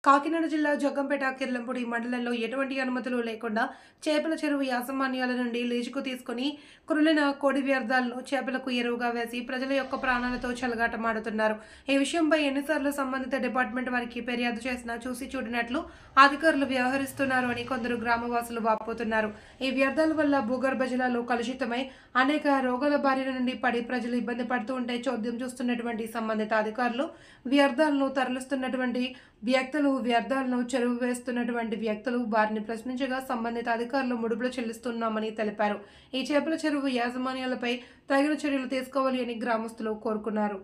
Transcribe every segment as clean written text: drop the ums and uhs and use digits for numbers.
కాకినాడ జిల్లా జగ్గంపేట కిర్లంపూడి మండలంలో ఎటువంటి అనుమతులు లేకుండా చేపల చెరువు యాజమాన్యాల నుండి లీజుకు తీసుకుని కురులిన కోడి వ్యర్థాలను చేపలకు ఎరువుగా వేసి ప్రజల యొక్క ప్రాణాలతో చెలగాటమాడుతున్నారు. ఈ విషయంపై ఎన్నిసార్లు సంబంధిత డిపార్ట్మెంట్ వారికి ఫిర్యాదు చేసినా చూసి చూడనట్లు అధికారులు వ్యవహరిస్తున్నారు అని కొందరు గ్రామవాసులు వాపోతున్నారు. ఈ వ్యర్థాల వల్ల భూగర్భ జలాలు కలుషితమై అనేక రోగాల బారిన నుండి పడి ప్రజలు ఇబ్బంది పడుతూ ఉంటే చోద్యం చూస్తున్నటువంటి సంబంధిత అధికారులు వ్యర్థాలను తరలిస్తున్నటువంటి వ్యర్థాలను చెరువు వేస్తున్నటువంటి వ్యక్తులు వారిని ప్రశ్నించగా సంబంధిత అధికారులు ముడుపులు చెల్లిస్తున్నామని తెలిపారు. ఈ చేపల చెరువు యాజమాన్యాలపై తగిన చర్యలు తీసుకోవాలి అని గ్రామస్తులు కోరుకున్నారు.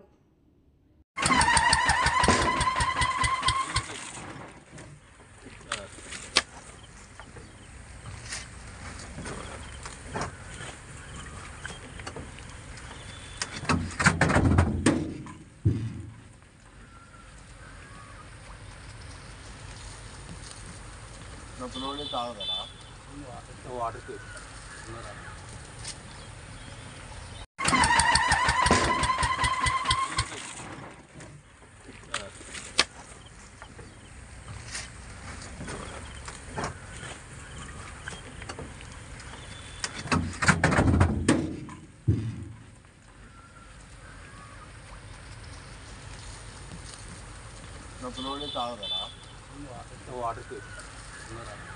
Water water